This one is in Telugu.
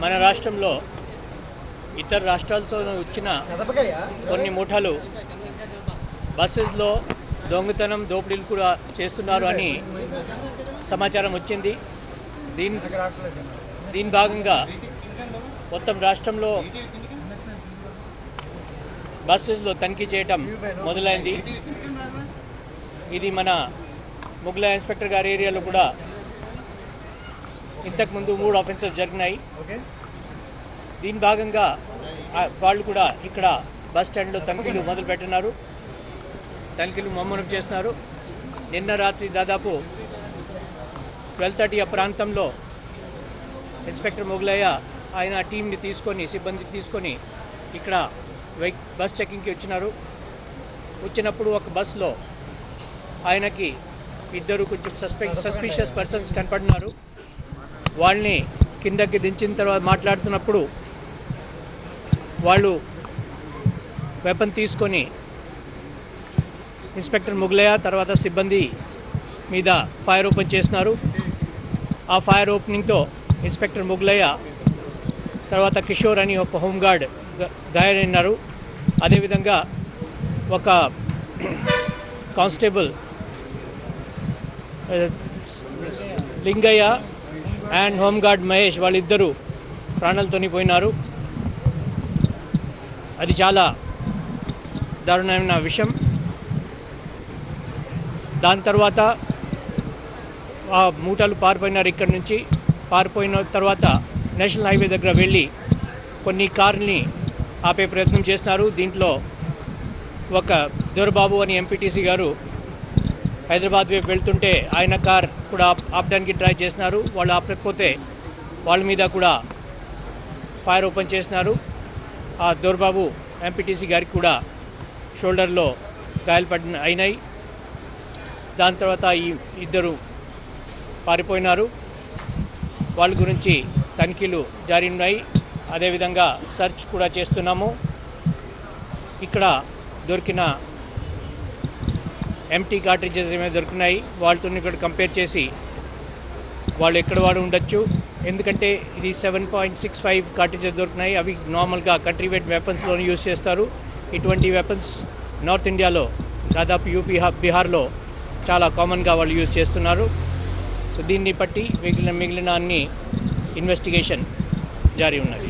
మన రాష్ట్రంలో ఇతర రాష్ట్రాలతో వచ్చిన కొన్ని ముఠాలు బస్సెస్లో దొంగతనం దోపిడీలు కూడా చేస్తున్నారు అని సమాచారం వచ్చింది. దీని భాగంగా మొత్తం రాష్ట్రంలో బస్సెస్లో తనిఖీ చేయటం మొదలైంది. ఇది మన ముగ్లా ఇన్స్పెక్టర్ గారి ఏరియాలో కూడా ఇంతకుముందు 3 ఆఫెన్సెస్ జరిగినాయి. దీని భాగంగా వాళ్ళు కూడా ఇక్కడ బస్ స్టాండ్లో తనిఖీలు మొదలుపెట్టినారు, తనిఖీలు ముమ్మరం చేస్తున్నారు. నిన్న రాత్రి దాదాపు 12:30 ఆ ప్రాంతంలో ఇన్స్పెక్టర్ మొగలయ్య ఆయన టీంని తీసుకొని సిబ్బంది తీసుకొని ఇక్కడ బస్ చెకింగ్కి వచ్చినప్పుడు ఒక బస్లో ఆయనకి ఇద్దరు కొంచెం సస్పిషియస్ పర్సన్స్ కనపడినారు. వాళ్ళని కిందకి దించిన తర్వాత మాట్లాడుతున్నప్పుడు వాళ్ళు వెపన్ తీసుకొని ఇన్స్పెక్టర్ మొగలయ్య తర్వాత సిబ్బంది మీద ఫైర్ ఓపెన్ చేస్తున్నారు. ఆ ఫైర్ ఓపెనింగ్తో ఇన్స్పెక్టర్ మొగలయ్య తర్వాత కిషోర్ అని ఒక హోంగార్డ్ గాయమైనారు. అదేవిధంగా ఒక constable Lingaiah and home guard Mahesh వాళ్ళిద్దరూ ప్రాణాలతోని పోయినారు. అది చాలా దారుణమైన విషయం. దాని తర్వాత ఆ మూటలు పారిపోయినారు. ఇక్కడి నుంచి పారిపోయిన తర్వాత నేషనల్ హైవే దగ్గర వెళ్ళి కొన్ని కార్ని ఆపే ప్రయత్నం చేస్తున్నారు. దీంట్లో ఒక దొరబాబు అని ఎంపీటీసీ గారు హైదరాబాద్ వైపు వెళ్తుంటే ఆయన కార్ కూడా ఆపడానికి ట్రై చేస్తున్నారు. వాళ్ళు ఆపకపోతే వాళ్ళ మీద కూడా ఫైర్ ఓపెన్ చేస్తున్నారు. ఆ దొరబాబు ఎంపీటీసీ గారికి కూడా షోల్డర్లో అయినాయి. దాని తర్వాత ఈ ఇద్దరు పారిపోయినారు. వాళ్ళ గురించి తనిఖీలు జారీ ఉన్నాయి. అదేవిధంగా సర్చ్ కూడా చేస్తున్నాము. ఇక్కడ దొరికిన ఎంటీ కార్ట్రిడ్జెస్ ఏమైనా దొరికినాయి వాళ్ళతో ఇక్కడ కంపేర్ చేసి వాళ్ళు ఎక్కడ వాడు ఉండొచ్చు. ఎందుకంటే ఇది 7.65 కార్ట్రిడ్జెస్ దొరికినాయి. అవి నార్మల్గా కంట్రీ వైడ్ వెపన్స్లోనే యూజ్ చేస్తారు. ఇటువంటి వెపన్స్ నార్త్ ఇండియాలో దాదాపు యూపీ బీహార్లో చాలా కామన్గా వాళ్ళు యూజ్ చేస్తున్నారు. సో దీన్ని బట్టి మిగిలిన అన్ని ఇన్వెస్టిగేషన్ జారీ ఉన్నది.